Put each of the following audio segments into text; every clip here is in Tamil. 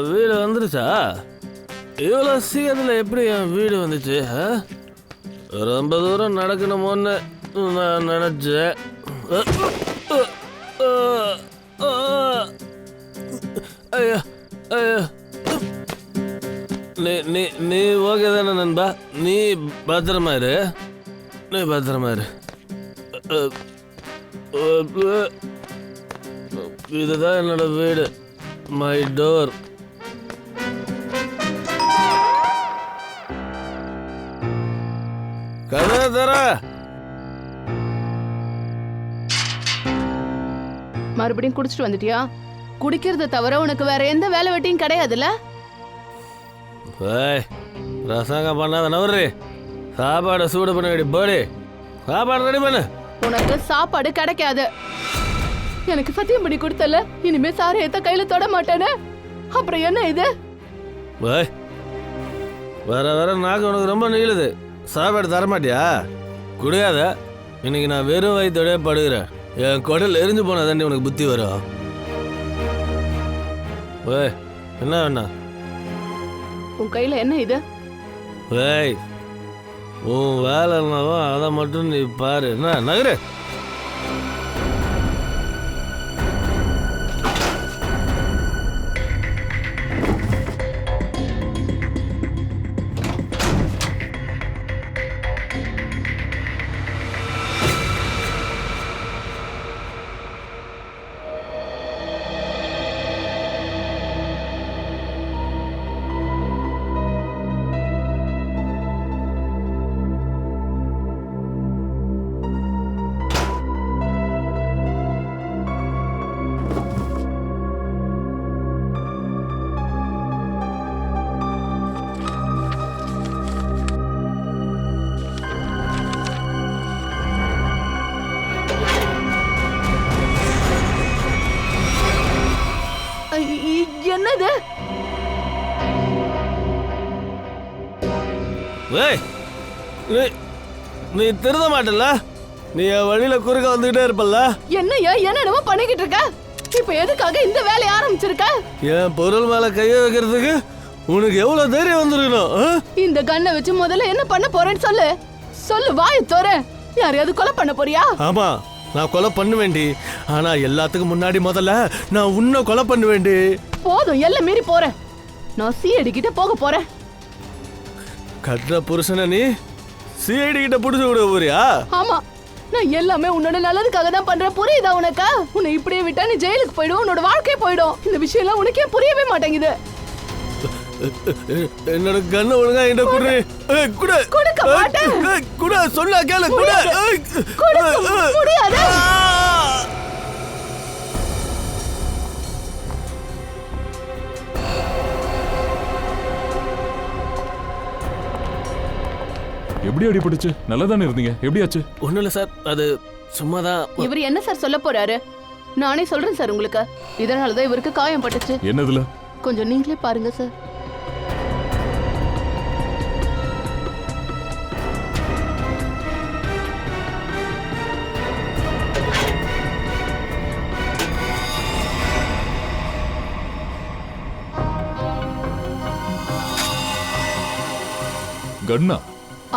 வீடு வந்துருச்சா? இவ்வளோ சீக்கிரத்தில் எப்படி என் வீடு வந்துச்சு? ரொம்ப தூரம் நடக்கணுமோன்னு நான் நினச்சேன். ஐயா ஐயா, நீ ஓகே தானே நண்பா? நீ பத்திரமா இரு, நீ பத்திரமா இரு. இதுதான் என்னோட வீடு, மை டோர். கதவை தர. மறுபடியும் குடிச்சிட்டு வந்துட்டியா? குடிக்கிறத தவிர உனக்கு வேற எந்த வேலை வெட்டியும் கிடையாதுல்ல? ரசாங்கம் பண்ணாத நவரு. சாப்பாடு சூடு பண்ண வேண்டி போடி. சாப்பாடு ரெடி பண்ணு. உனக்கு சாப்பாடு கிடைக்காது. எனக்கு சத்தியம் பண்ணி கொடுத்தல, இனிமே சாரையத்த கையில தொட மாட்டேன்னு. அப்புறம் என்ன இது? வர வர நாக்கு உனக்கு ரொம்ப நீளுது. சாப்பாடு தரமாட்டியா? குடியாத. இன்னைக்கு நான் வெறும் வயிற்றோடய படுகிறேன். என் குடல் எரிஞ்சு போனா தாண்டி உனக்கு புத்தி வரும். என்ன வேணா? உன் கையில என்ன இது? உன் வேலை என்னவோ அதை மட்டும் நீ பாரு. என்ன நகரு? என்னது? நீ திருந்த மாட்டல? நீ வழியில குறுக்க வந்துகிட்டே இருப்பல்ல? என்னையா என்னடா பண்ணிக்கிட்டு இருக்க? இப்ப எதுக்காக இந்த வேலையை ஆரம்பிச்சிருக்க? என் பொருள் மேல கைய வைக்கிறதுக்கு உனக்கு எவ்வளவு தைரியம் வந்துருக்கணும்? இந்த கண்ணை வச்சு முதல்ல என்ன பண்ண போறேன்னு சொல்லு. சொல்லு, வாயை தோற. யாரையாவது கொலை பண்ண போறியா? ஆமா, நான் கொலை பண்ண வேண்டி. ஆனா எல்லாத்துக்கும் முன்னாடி முதல்ல நான் உன்னை கொலை பண்ண வேண்டி. போதும், எல்லாம் மீறி போறேன். நான் சிஐடி கிட்ட போக போறேன். கட்டுற புருஷனை நீ சிஐடி கிட்ட புடிச்சு விட போறியா? ஆமா, நான் எல்லாமே உன்னோட நல்லதுக்காக தான் பண்றேன். புரியுதா உனக்கு? உன்னை இப்படியே விட்டா நீ ஜெயிலுக்கு போயிடும், உன்னோட வாழ்க்கை போயிடும். இந்த விஷயம் எல்லாம் உனக்கே புரியவே மாட்டேங்குது. என்னோட கண்ணை ஒழுங்கா என்கிட்ட குடு. கொடுக்க மாட்டேன். குடு, சொன்னா கேளு. குடு. முடியாது. எப்படி அடிபட்டுச்சு? நல்லா தானே இருந்தீங்க, எப்படியாச்சு? ஒண்ணும் இல்ல சார், அது சும்மாதான். இவர் என்ன சார் சொல்ல போறாரு? நானே சொல்றேன் சார் உங்களுக்கு. இதனாலதான் இவருக்கு காயம் பட்டுச்சு. என்னதுல? கொஞ்சம் நீங்களே பாருங்க சார். கண்ணா?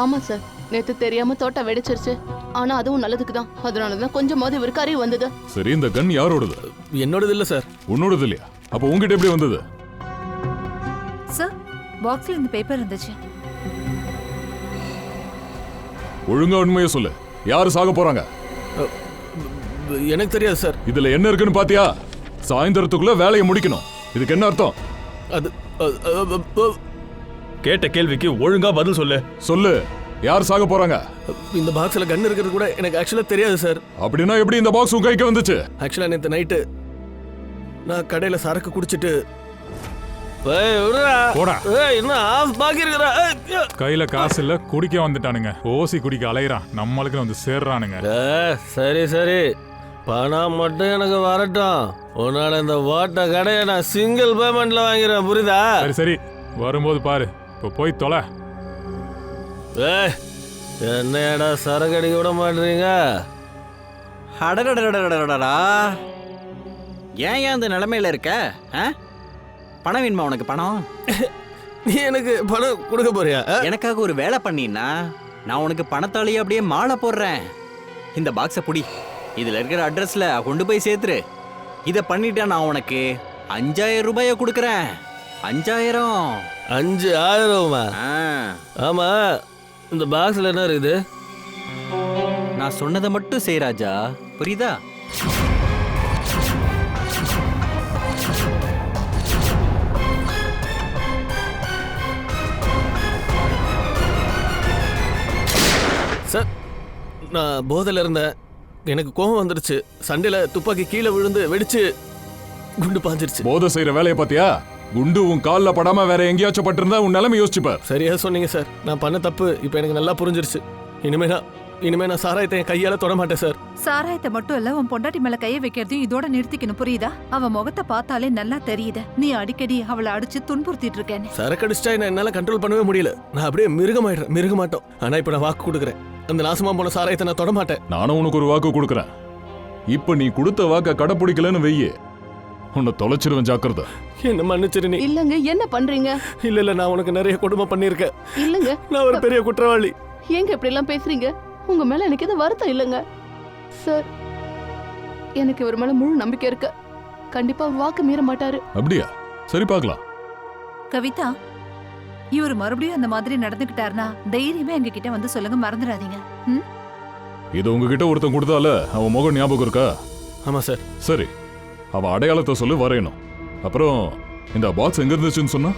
ஆமா சார், நேத்து தெரியாம தோட்டம் வெடிச்சிருச்சு. ஆனா அதுவும் நல்லதுக்கு தான். அதனாலதான் கொஞ்சமாவது இவருக்கு அறிவு வந்தது. சரி, இந்த கன் யாரோடது? என்னோடது இல்ல சார். உன்னோடது இல்லையா? அப்ப உங்ககிட்ட எப்படி வந்தது? சார், பாக்ஸ்ல இந்த பேப்பர் இருந்துச்சு. ஒழுங்கா உண்மையை சொல்லு. யாரு சாக போறாங்க? எனக்கு தெரியாது சார். இதுல என்ன இருக்குன்னு பாத்தியா? சாயந்தரத்துக்குள்ள வேலையை முடிக்கணும். இதுக்கு என்ன அர்த்தம்? அது கேட்ட கேள்விக்கு ஒழுங்கா பதில் சொல்லு. சொல்லு, யார் சாக போறாங்க? இந்த பாக்ஸ்ல கன் இருக்கிறது கூட எனக்கு ஆக்சுவலா தெரியாது சார். அப்படின்னா எப்படி இந்த பாக்ஸ் உங்க கைக்கு வந்துச்சு? ஆக்சுவலா நேத்து நைட்டு நான் கடையில சரக்கு குடிச்சிட்டு கையில காசு இல்ல, குடிக்க வந்துட்டானுங்க. ஓசி குடிக்க அலையறான், நம்மளுக்கு வந்து சேர்றானுங்க. சரி சரி, பணம் மட்டும் எனக்கு வரட்டும். உன்னோட இந்த ஓட்ட கடையை நான் சிங்கிள் பேமெண்ட்ல வாங்கிறேன், புரியுதா? சரி சரி, வரும்போது பாரு. இப்போ போய் தொலை. என்னடா சரக்கு அடிக்க விட மாட்டீங்க? அடடடடடடடா, ஏன் அந்த நிலைமையில இருக்க? பணம் வேணுமா உனக்கு? பணம் நீ எனக்கு பணம் கொடுக்க போறியா? எனக்காக ஒரு வேலை பண்ணினா நான் உனக்கு பணத்தாலேயே அப்படியே மாலை போடுறேன். இந்த பாக்ஸை புடி, இதுல இருக்கிற அட்ரஸ்ல கொண்டு போய் சேர்த்துரு. இதை பண்ணிட்டா நான் உனக்கு 5000 ரூபாயை கொடுக்குறேன். 5000. 5000? ஆமா, இந்த பாக்ஸ்ல என்ன இருக்குது? நான் சொன்னதை மட்டும் செய் ராஜா, புரியுதா? சார், நான் போதையில் இருந்தேன். எனக்கு கோபம் வந்துடுச்சு. சண்டையில துப்பாக்கி கீழே விழுந்து வெடிச்சு குண்டு பாஞ்சிருச்சு. போதை செய்யற வேலையை பாத்தியா? குண்டு உன் கால்ல படாம வேற எங்கேயாச்சும் பட்டிருந்தா உன் நிலைமை யோசிச்சுப்பார். சரியா சொன்னீங்க சார். நான் பண்ண தப்பு இப்போ எனக்கு நல்லா புரிஞ்சிருச்சு. இனிமே நான் சாராயத்தை என் கையால தொட மாட்டேன் சார். சாராயத்தை மட்டும் இல்ல, உன் பொண்டாட்டி மேல கைய வைக்கிறதையும் இதோட நிறுத்திக்கணும், புரியுதா? அவ முகத்தை பார்த்தாலே நல்லா தெரியுது நீ அடிக்கடி அவளை அடிச்சு துன்புறுத்திட்டு இருக்கேன்னு. சரக்கு அடிச்சிட்டா என்னால கண்ட்ரோல் பண்ணவே முடியல. நான் அப்படியே மிருக மாட்டோம். ஆனா இப்ப நான் வாக்கு கொடுக்குறேன், அந்த நாசமா போன சாராயத்தை நான் தொட மாட்டேன். நானும் உனக்கு ஒரு வாக்கு கொடுக்குறேன். இப்ப நீ கொடுத்த வாக்க கடைப்பிடிக்கலன்னு வெய்யே, உன்னை தொலைச்சிருவேன், ஜாக்கிரதை. என்ன மன்னிச்சிரு நீ. இல்லங்க, என்ன பண்றீங்க? இல்ல நான் உனக்கு நிறைய கொடுமை பண்ணிருக்கேன். இல்லங்க, நான் ஒரு பெரிய குற்றவாளி. ஏங்க இப்படி எல்லாம் பேசுறீங்க? உங்க மேல எனக்கு எதுவும் வருத்தம் இல்லங்க சார். எனக்கு இவர் மேல முழு நம்பிக்கை இருக்கு. கண்டிப்பா அவர் வாக்கு மீற மாட்டாரு. அப்படியா? சரி, பார்க்கலாம். கவிதா, இவர் மறுபடியும் அந்த மாதிரி நடந்துக்கிட்டாருன்னா தைரியமே எங்க கிட்ட வந்து சொல்லுங்க, மறந்துடாதீங்க. இது உங்ககிட்ட ஒருத்தன் கொடுத்தால அவன் முகம் ஞாபகம் இருக்கா? ஆமா சார். சரி, அவன் அடையாளத்தை சொல்லி வரையணும். அப்புறம் இந்த பாக்ஸ் எங்க இருந்துச்சுன்னு சொன்னா?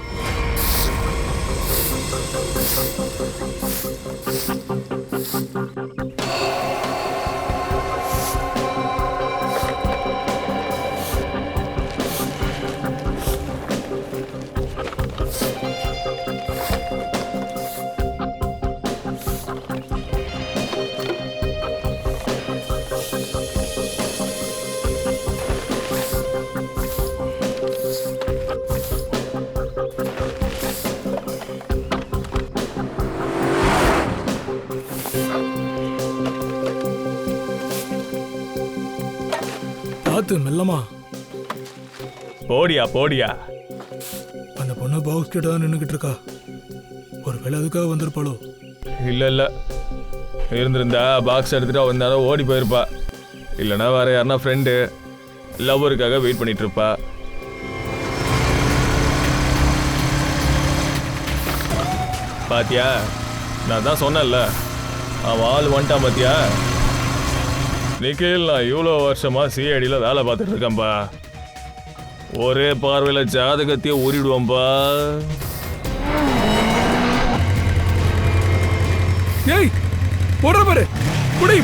பார்த்து மெல்லமா. போடியா. அந்த பொண்ணு பாக்ஸ் கிட்ட தான் நின்றுக்கிட்டு இருக்கா. ஒருவேளை அதுக்காக வந்திருப்பாளோ? இல்ல இருந்திருந்தா பாக்ஸ் எடுத்துட்டு வந்தாலும் ஓடி போயிருப்பா. இல்லைன்னா வேற யாருன்னா ஃப்ரெண்டு லவ்வருக்காக வெயிட் பண்ணிட்டு இருப்பா. பாத்தியா, நான் தான் சொன்னேன்ல, அவன் ஆள் வந்துட்டான். பாத்தியா நிக்கில், நான் இவ்வளோ வருஷமா சிஐடியில் வேலை பார்த்துட்டு இருக்கேன்பா. ஒரே பார்வையில் ஜாதகத்தையே ஊறிடுவோம்பா. ஏய், போடுற பாரு, புடி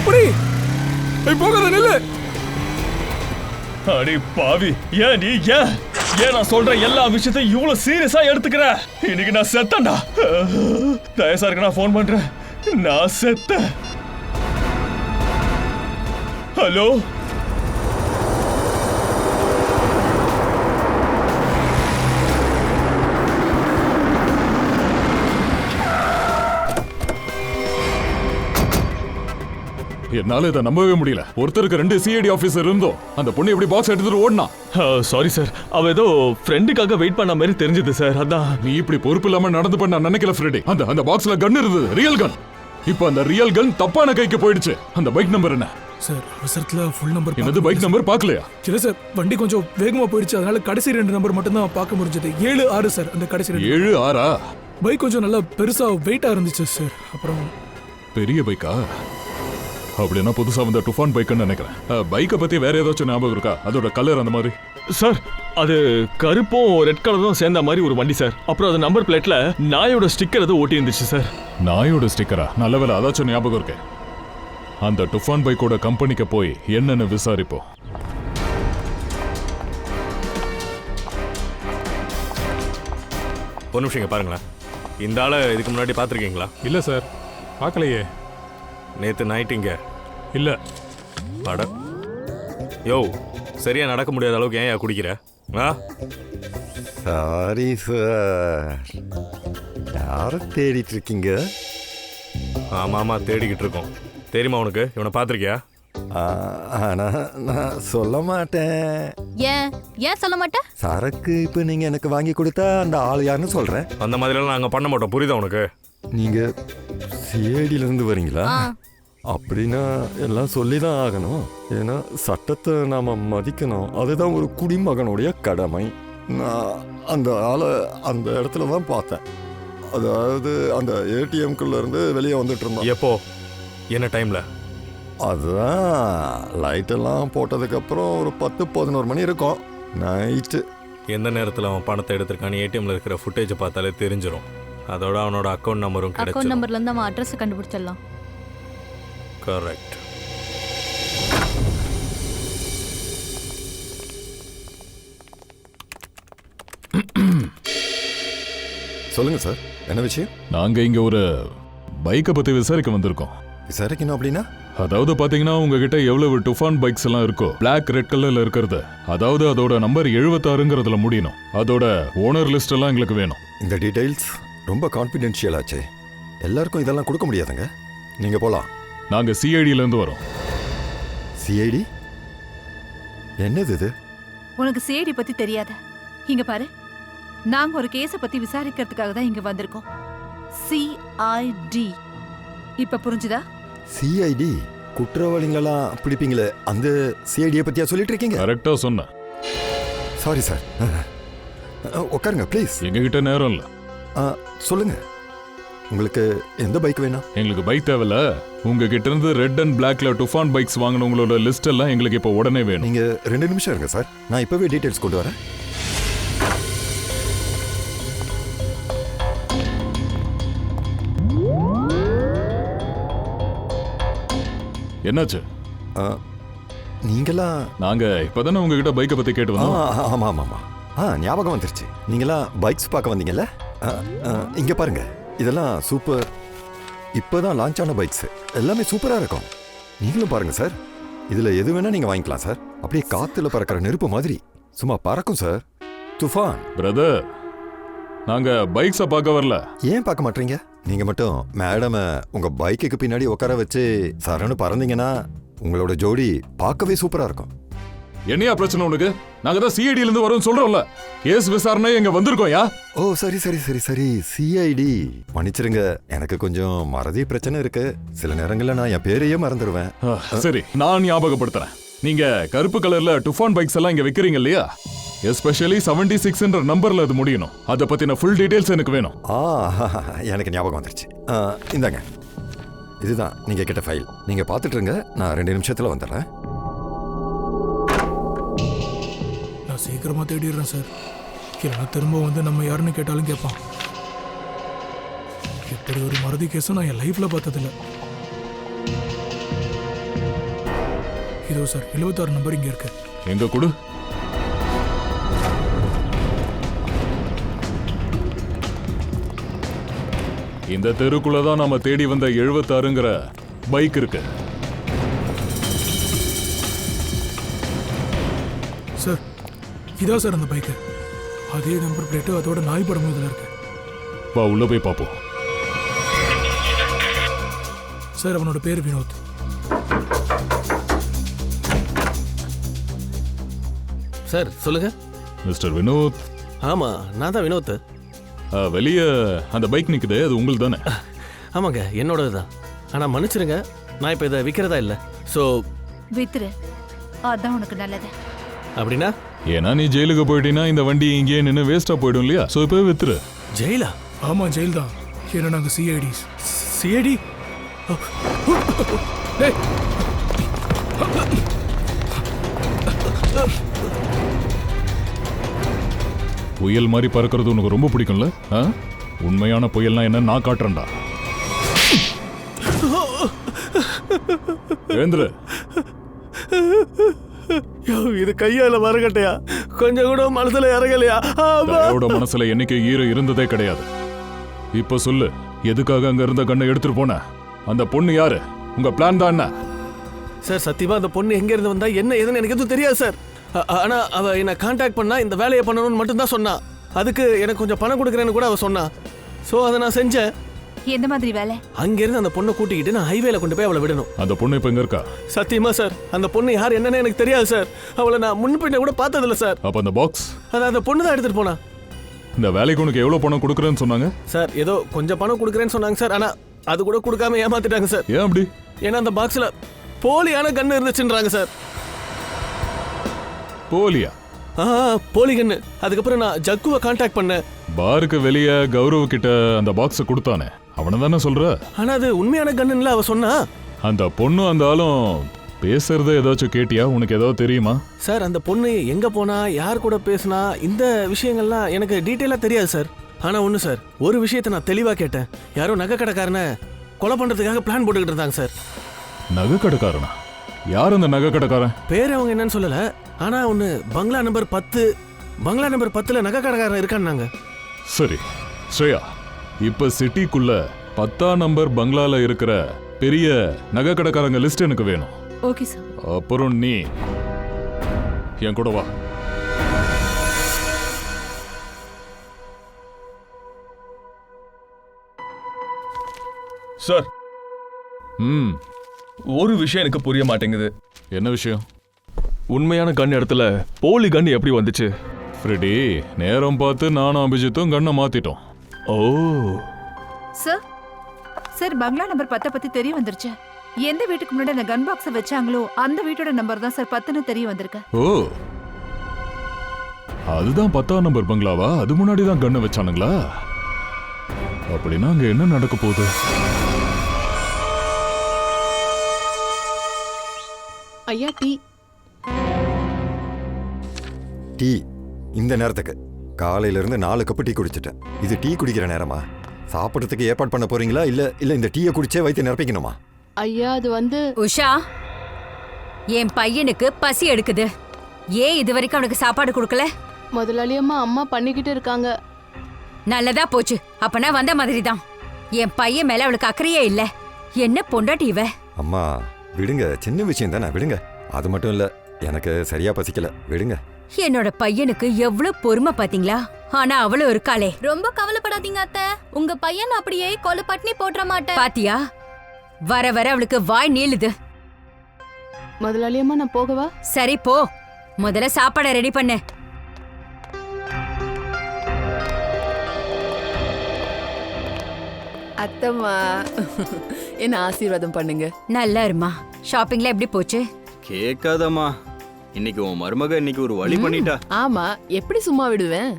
போகாத, நில்லு. அடி பாவி, ஏன் நீ ஏன் நான் சொல்ற எல்லா விஷயத்தையும் இவ்வளவு சீரியஸா எடுத்துக்கிற? இன்னைக்கு நான் செத்தேன்டா. தயசா இருக்கு, நான் ஃபோன் பண்றேன். நான் செத்தேன். ஹலோ, என்னால இதை நம்பவே முடியல. ஒருத்தருக்கு 2 சிஐடி ஆபீசர் இருந்தோம். அந்த பொண்ணு எப்படி பாக்ஸ் எடுத்துட்டு ஓடினா? சாரி சார், அவ ஏதோ ஃப்ரெண்டுக்காக வெயிட் பண்ண மாதிரி தெரிஞ்சது சார். அதான். நீ இப்படி பொறுப்பு இல்லாம நடந்து பண்ண நினைக்கல ஃப்ரெடி. அந்த பாக்ஸ்ல கன் இருந்தது, ரியல் கன். இப்போ அந்த ரியல் கன் தப்பான கைக்கு போயிடுச்சு. அந்த பைக் நம்பர் என்ன சார்? அவசரத்துல ஃபுல் நம்பர். என்னது, பைக் நம்பர் பார்க்கலையா? இல்ல சார், வண்டி கொஞ்சம் வேகமா போயிடுச்சு, அதனால கடைசி 2 நம்பர் மட்டும் தான் பார்க்க முடிஞ்சது. 76 சார், அந்த கடைசி 2. 76? பைக் கொஞ்சம் நல்லா பெருசா வெயிட்டா இருந்துச்சு சார். அப்புறம் பெரிய பைக்கா? அப்படின்னா புதுசா வந்த டுஃபான் பைக்குன்னு நினைக்கிறேன். பைக்கை பத்தி வேற ஏதாச்சும் ஞாபகம் இருக்கா? அதோட கலர் அந்த மாதிரி? சார், அது கருப்பும் ரெட் கலரும் சேர்ந்த மாதிரி ஒரு வண்டி சார். அப்புறம் அது நம்பர் பிளேட்ல நாயோட ஸ்டிக்கர் அது ஒட்டி இருந்துச்சு சார். நாயோட ஸ்டிக்கரா? நல்ல வேலை, அதாச்சும் ஞாபகம் இருக்கு. அந்த டுஃபான் பைக்கோட கம்பெனிக்கு போய் என்னன்னு விசாரிப்போம். ஒரு நிமிஷம் பாருங்களேன். இந்த ஆளை இதுக்கு முன்னாடி பார்த்துருக்கீங்களா? இல்ல சார், பார்க்கலையே. நேற்று நைட்டு இங்கே இல்ல. அட யோ, சரியா நடக்க முடியாத அளவுக்கு ஏன் குடிக்கிற? சாரி சார், யாரை தேடிட்டு இருக்கீங்க? ஆமாம் தேடிக்கிட்டு இருக்கோம். தெரியுமா உனக்கு? இவனை பார்த்துருக்கியா? ஆனா நான் சொல்ல மாட்டேன். ஏன் சொல்ல மாட்டேன்? சரக்கு இப்போ நீங்க எனக்கு வாங்கி கொடுத்தா அந்த ஆள் யாருன்னு சொல்றேன். அந்த மாதிரிலாம் நாங்கள் பண்ண மாட்டோம், புரியுதா உனக்கு? நீங்க சிஐடில இருந்து வரீங்களா? அப்படின்னா எல்லாம் சொல்லி தான் ஆகணும். ஏன்னா சட்டத்தை நாம மதிக்கணும், அதுதான் ஒரு குடிமகனுடைய கடமை. நான் அந்த ஆளை அந்த இடத்துல தான் பார்த்தேன். அதாவது அந்த ஏடிஎம்குள்ள இருந்து வெளியே வந்துட்டு இருந்தான். எப்போ, என்ன டைம்ல? அதுதான் லைட்டெல்லாம் போட்டதுக்கப்புறம் ஒரு 10-11 மணி இருக்கும் நைட்டு. எந்த நேரத்தில் அவன் பணத்தை எடுத்திருக்கான்னு ஏடிஎம்ல இருக்கிற ஃபுட்டேஜை பார்த்தாலே தெரிஞ்சிடும். அதோட அவனோட அக்கௌண்ட் நம்பரும் அக்கௌண்ட் கிடைச்சிடும். நம்பர்ல இருந்து அவன் அட்ரஸ் கண்டுபிடிச்சிடலாம். கரெக்ட். சொல்லுங்க சார், என்ன விஷயம்? நாங்க இங்க ஒரு பைக்கை பத்தி விசாரிக்க வந்திருக்கோம். விசாரிக்கணும் அப்படின்னா? அதாவது பாத்தீங்கன்னா உங்ககிட்ட எவ்வளவு டுஃபான் பைக்ஸ் எல்லாம் இருக்கோ, பிளாக் ரெட் கலர்ல இருக்கிறது, அதாவது அதோட நம்பர் 76ங்கிறதுல முடியணும். அதோட ஓனர் லிஸ்ட் எல்லாம் எங்களுக்கு வேணும். இந்த டீடைல்ஸ் ரொம்ப கான்ஃபிடென்ஷியல் ஆச்சே, எல்லாருக்கும் இதெல்லாம் கொடுக்க முடியாதுங்க. நீங்க போலாம். நாங்க சிஐடில இருந்து வரோம். சிஐடி? என்னது இது? உனக்கு சிஐடி பத்தி தெரியாத? இங்க பாரு, நாங்க ஒரு கேஸ பத்தி விசாரிக்கிறதுக்காக தான் இங்க வந்திருக்கோம். சிஐடி. இப்ப புரிஞ்சுதா? சிஐடி குற்றவாளிகளெல்லாம் பிடிப்பீங்களே, அந்த சிஐடியை பத்தியா சொல்லிட்டு இருக்கீங்க? கரெக்டா சொன்ன. சாரி சார், உட்காருங்க ப்ளீஸ். எங்ககிட்ட நேரம் இல்ல. சொல்லுங்க, உங்களுக்கு எந்த பைக் வேணும்? எங்களுக்கு பைக் தேவையில்ல, உங்ககிட்ட இருந்து ரெட் அண்ட் பிளாக்ல டுஃபான் பைக்ஸ் வாங்கினவங்களோட லிஸ்ட் எல்லாம் எங்களுக்கு இப்போ உடனே வேணும். நீங்க 2 நிமிஷம் இருங்க சார், நான் இப்பவே டீடைல்ஸ் கொண்டு வரேன். என்னாச்சு? நீங்களா? நாங்க இப்பதானே உங்ககிட்ட பைக்கை பத்தி கேட்டு வந்தோம். ஆமா ஆமா ஆமா, ஞாபகம் வந்துருச்சு. நீங்களா பைக்ஸ் பார்க்க வந்தீங்கல்ல? இங்க பாருங்க, இதெல்லாம் சூப்பர், இப்போதான் லான்ச் ஆன பைக்ஸ், எல்லாமே சூப்பரா இருக்கும். நீங்களும் பாருங்க சார், இதுல எது வேணா நீங்க வாங்கிக்கலாம் சார். அப்படியே காத்துல பறக்கிற நெருப்பு மாதிரி சும்மா பறக்கும் சார். துஃபான். பிரதர், நாங்க பைக்ஸை பார்க்க வரல. ஏன் பார்க்க மாட்டீங்க? நீங்க மட்டும் மேடம் உங்க பைக்குக்கு பின்னாடி உட்கார வச்சு சரன்னு பறந்தீங்கன்னா உங்களோட ஜோடி பார்க்கவே சூப்பரா இருக்கும். என்னையா பிரச்சனை உனக்கு? நாங்க தான் சிஐடில இருந்து வரோம் சொல்றோம்ல. கேஸ் விசாரணை எங்க வந்திருக்கோம்யா. ஓ சரி சரி சரி சரி, சிஐடி. மன்னிச்சிருங்க, எனக்கு கொஞ்சம் மறதி பிரச்சனை இருக்கு. சில நேரங்கள்ல நான் என் பேரையே மறந்துடுவேன். சரி, நான் ஞாபகப்படுத்துறேன். நீங்க கருப்பு கலர்ல டுஃபான் பைக்ஸ் எல்லாம் இங்க விக்கிறீங்க இல்லையா? எஸ்பெஷலி 76ன்ற நம்பர்ல அது முடியணும். அதை பத்தின ஃபுல் டீடைல்ஸ் எனக்கு வேணும். எனக்கு ஞாபகம் வந்துருச்சு. இந்தாங்க, இதுதான் நீங்க கிட்ட ஃபைல். நீங்க பார்த்துட்டு இருங்க, நான் 2 நிமிஷத்துல வந்துடுறேன். நான் சீக்கிரமா தேடிடுறேன் சார், இல்லைன்னா திரும்ப வந்து நம்ம யாருன்னு கேட்டாலும் கேட்பான். இப்படி ஒரு மறதி கேஸும் நான் என் லைஃப்ல பார்த்ததில்ல. இதோ சார் 76 நம்பர் இங்க இருக்கு. எங்க கொடு. இந்த தெருக்குள்ளதான் நாம தேடி வந்த 76ங்கிற பைக் இருக்கு. சார் இதா சார் அந்த பைக்கு, அதே நம்பர் பிளேட்டு, அதோட நாய் படமும் இதுல இருக்கு. வா உள்ள போய் பாப்போம். சார் அவனோட பேர் வினோத். சார் சொல்லுங்க. மிஸ்டர் வினோத்? ஆமா, நான் தான் வினோத். வெளியே அந்த பைக் நிக்குது, அது உங்களுக்கு தானே? ஆமாங்க, என்னோடது தான். ஆனால் மன்னிச்சிருங்க, நான் இப்போ இதை விற்கிறதா இல்லை. ஸோ வித்துரு, அதான் உனக்கு நல்லது. அப்படின்னா? ஏன்னா நீ ஜெயிலுக்கு போயிட்டீங்கன்னா இந்த வண்டி இங்கேயே நின்று வேஸ்டா போயிடும் இல்லையா? ஸோ இப்போ வித்துரு. ஜெயிலா? ஆமா ஜெயில் தான். ஏன்னா நாங்க சிஐடிஸ். சிஐடி? புயல் மாதிரி பறக்கிறது உனக்கு ரொம்ப பிடிக்கும்ல? உண்மையான புயல்னா என்ன நான் காட்டுறேன்டா. ஏந்திர. இது கையால வரகட்டையா, கொஞ்சம் கூட மனசுல இறங்கலையா? தயோட மனசுல என்னைக்கு ஈரம் இருந்ததே கிடையாது. இப்ப சொல்லு, எதுக்காக அங்க இருந்த கண்ணை எடுத்துட்டு போன? அந்த பொண்ணு யாரு? உங்க பிளான் தான் என்ன? சார் சத்தியமா அந்த பொண்ணு எங்க இருந்து வந்தா என்ன ஏதுன்னு எனக்கு எதுவும் தெரியாது சார். ஆனா அவ என்ன கான்டாக்ட் பண்ணா இந்த வேலையை பண்ணணும்னு மட்டும் தான் சொன்னா. அதுக்கு எனக்கு கொஞ்சம் பணம் கொடுக்குறேன்னு கூட அவ சொன்னா. ஸோ அதை நான் செஞ்சேன். எந்த மாதிரி வேலை? அங்கிருந்து அந்த பொண்ணை கூட்டிக்கிட்டு நான் ஹைவேல கொண்டு போய் அவளை விடணும். அந்த பொண்ணு இப்ப எங்க இருக்கா? சத்தியமா சார் அந்த பொண்ணு யார் என்னன்னு எனக்கு தெரியாது சார். அவளை நான் முன்பின்ன கூட பார்த்ததில்ல சார். அப்ப அந்த பாக்ஸ் அது அந்த பொண்ணு தான் எடுத்துட்டு போனா. இந்த வேலைக்கு உனக்கு எவ்வளவு பணம் கொடுக்குறேன்னு சொன்னாங்க? சார் ஏதோ கொஞ்சம் பணம் கொடுக்குறேன்னு சொன்னாங்க சார். ஆனா அது கூட கொடுக்காம ஏமாத்திட்டாங்க சார். ஏன் அப்படி? ஏன்னா அந்த பாக்ஸ்ல போலியான கன்னு இருந்துச்சுன்றாங்க சார். போலியா? போலி கன்னு. அதுக்கப்புறம் நான் ஜக்குவை கான்டாக்ட் பண்ணேன். பாருக்கு வெளியே கௌரவ கிட்ட அந்த பாக்ஸை கொடுத்தானே, அவனை தானே சொல்ற? ஆனா அது உண்மையான கன்னுல அவ சொன்னா. அந்த பொண்ணு அந்த ஆளும் பேசுறத ஏதாச்சும் கேட்டியா? உனக்கு ஏதாவது தெரியுமா? சார் அந்த பொண்ணு எங்க போனா, யார் கூட பேசினா, இந்த விஷயங்கள்லாம் எனக்கு டீட்டெயிலா தெரியாது சார். ஆனா ஒண்ணு சார், ஒரு விஷயத்தை நான் தெளிவா கேட்டேன். யாரோ நகை கடைக்காரனை கொலை பண்றதுக்காக பிளான் போட்டுக்கிட்டு இருந்தாங்க சார். நகை கடைக்காரனா? யார் அந்த நகை கடைக்காரன்? பேர் அவங்க என்னன்னு சொல்லல. ஆனா ஒண்ணு பங்களா நம்பர் 10, பங்களா நம்பர் 10ல நகை கடைக்காரன் இருக்கான்னாங்க. சரி ஸ்ரேயா, இப்ப சிட்டிக்குள்ள 10ஆம் நம்பர் பங்களால இருக்கிற பெரிய நகை கடைக்காரங்க லிஸ்ட் எனக்கு வேணும். Okay sir. அப்புறம் நீ என் கூட வா. சார் ஒரு விஷயம் எனக்கு புரிய மாட்டேங்குது. என்ன விஷயம்? உண்மையான கன் இடத்துல போலி கன் எப்படி வந்துச்சு? ஃப்ரெடி, நேரம் பார்த்து நானும் அபிஜித்தும் கண்ணை மாத்திட்டோம். ஓ சார், சார் பங்களா நம்பர் 10 பத்தி தெரிய வந்துருச்சு. எந்த வீட்டுக்கு முன்னாடி அந்த கன் பாக்ஸை வச்சாங்களோ அந்த வீட்டோட நம்பர் தான் சார் 10ன்னு தெரிய வந்திருக்கு. ஓ, அதுதான் 10ஆம் நம்பர் பங்களாவா? அது முன்னாடி தான் கண்ணை வச்சானுங்களா? அப்படின்னா அங்க என்ன நடக்க போகுது? ஐயா டீ. டீ இந்த நேரத்துக்கு காலையில இருந்து 4 கப்பு டீ குடிச்சிட்டேன். இது டீ குடிக்கிற நேரமா? சாப்பிட்றதுக்கு ஏற்பாடு பண்ண போறீங்களா இல்ல இந்த டீயை குடிச்சே வயிற்று நிரப்பிக்கணுமா? ஐயா அது வந்து உஷா, என் பையனுக்கு பசி எடுக்குது. ஏன் இது வரைக்கும் அவனுக்கு சாப்பாடு கொடுக்கல? முதலாளியம்மா அம்மா பண்ணிக்கிட்டு இருக்காங்க. நல்லதா போச்சு. அப்பனா வந்த மாதிரி தான். என் பையன் மேல அவளுக்கு அக்கறையே இல்ல. என்ன பொண்டாட்டி இவ? அம்மா விடுங்க, சின்ன விஷயம் தானே, விடுங்க. அது மட்டும் இல்ல, எனக்கு சரியா பசிக்கல, விடுங்க. என்னோட பையனுக்கு எவ்வளவு பொறுமை பாத்தீங்களா? ஆனா அவளும் இருக்காளே. ரொம்ப கவலைப்படாதீங்க அத்தை, உங்க பையன் அப்படியே கொலை பட்னி போட்ற மாட்டேன். பாத்தியா, வர வர அவளுக்கு வாய் நீளுது. முதலாளியம்மா நான் போகவா? சரி போ, முதல்ல சாப்பாடை ரெடி பண்ணு. அத்தம்மா என்ன ஆசீர்வாதம் பண்ணுங்க. நல்லா இருமா. ஷாப்பிங்ல எப்படி போச்சு? கேட்காதம்மா, இன்னைக்கு உன் மருமக இன்னைக்கு ஒரு வழி பண்ணிட்டா. ஆமா, எப்படி சும்மா விடுவேன்?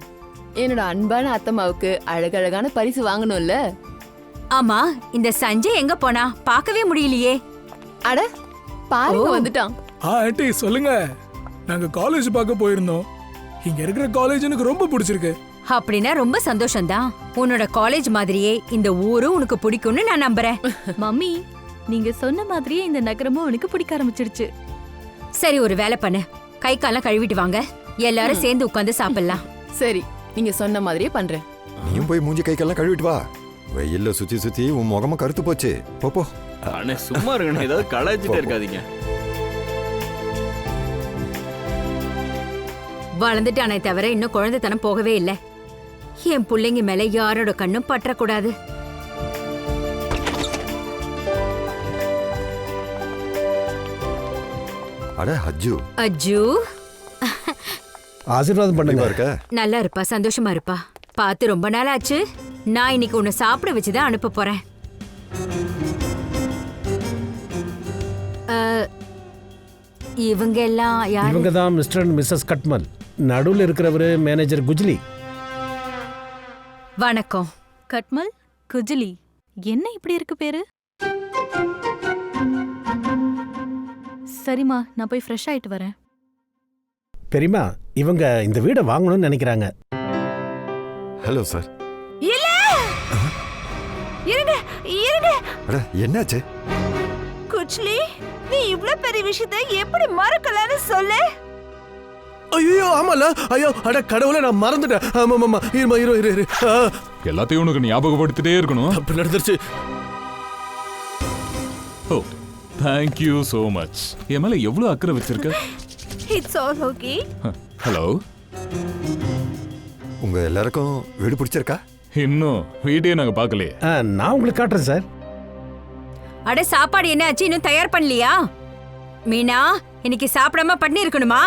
என்னோட அன்பான அத்தம்மாவுக்கு அழகழகான பரிசு வாங்கணும்ல. ஆமா, இந்த சஞ்சய் எங்க போனா? பார்க்கவே முடியலையே. அட பாருங்க வந்துட்டான். ஆண்டி சொல்லுங்க. நாங்க காலேஜ் பார்க்க போயிருந்தோம். இங்க இருக்கிற காலேஜ் எனக்கு ரொம்ப பிடிச்சிருக்கு. அப்படின்னா ரொம்ப சந்தோஷம்தான். உன்னோட காலேஜ் மாதிரியே இந்த ஊரும் உனக்கு பிடிக்கும்னு நான் நம்புறேன். மம்மி, நீங்க சொன்ன மாதிரியே இந்த நகரமும் உனக்கு பிடிக்க ஆரம்பிச்சிடுச்சு. சரி, ஒரு வேலை பண்ணு. கை காலம் கழுவிட்டு வாங்க, எல்லாரும் சேர்ந்து உட்கார்ந்து சாப்பிடலாம். சரி, நீங்க சொன்ன மாதிரியே பண்றேன். நீயும் போய் மூஞ்சி கைக்கெல்லாம் கழுவிட்டு வா. வெயில்ல சுத்தி சுத்தி உன் முகமா கருத்து போச்சு. போ. அண்ணே சும்மா இருக்கணும், ஏதாவது கலாய்ச்சிட்டே இருக்காதீங்க. வளர்ந்துட்டானே தவிர இன்னும் குழந்தைத்தனம் போகவே இல்லை. என் பிள்ளைங்க மேல யாரோட கண்ணும் பற்றக்கூடாது. அட அஜ்ஜு. அஜ்ஜு, ஆசீர்வாதம் பண்ணுங்க. நல்லா இருப்பா, சந்தோஷமா இருப்பா. பார்த்து ரொம்ப நாள் ஆச்சு. நான் இன்னைக்கு உன்னை சாப்பிட வச்சுதான் அனுப்ப போறேன். இவங்க எல்லாம் யாரு? இவங்க தான் மிஸ்டர் அண்ட் மிஸ்ஸஸ் கட்மல். நடுவில் இருக்கிறவரு மேனேஜர் குஜ்லி. வணக்கம். கட்மல், குஜ்லி, என்ன இப்படி இருக்கு பேரு? சரிம்மா, நான் போய் ஃப்ரெஷ் ஆயிட்டு வரேன். பெரியமா, இவங்க இந்த வீடை வாங்கணும்னு நினைக்கிறாங்க. Hello sir. இல்ல, இருங்க இருங்க. அட என்னாச்சு? குஜ்லி, நீ இவ்ளோ பெரிய விஷயத்தை எப்படி மறக்கலன்னு சொல்லு. ஐயோ ஆமால, ஐயோ அட கடவுளே, நான் மறந்துட்டேன். ஆமா இரு. எல்லாத்தையும் உனக்கு ஞாபகப்படுத்திட்டே இருக்கணும். அப்படி நடந்துருச்சு. ஓ, thank you so much. என் மேல எவ்வளவு அக்கறை வச்சிருக்க. It's all okay. ஹலோ, உங்க எல்லாருக்கும் வீடு பிடிச்சிருக்கா? இன்னும் வீட்டையே நாங்க பார்க்கலையே. நான் உங்களுக்கு காட்டுறேன் சார். அட சாப்பாடு என்ன ஆச்சு? இன்னும் தயார் பண்ணலையா? மீனா, இன்னைக்கு சாப்பிடாம பண்ணி இருக்கணுமா?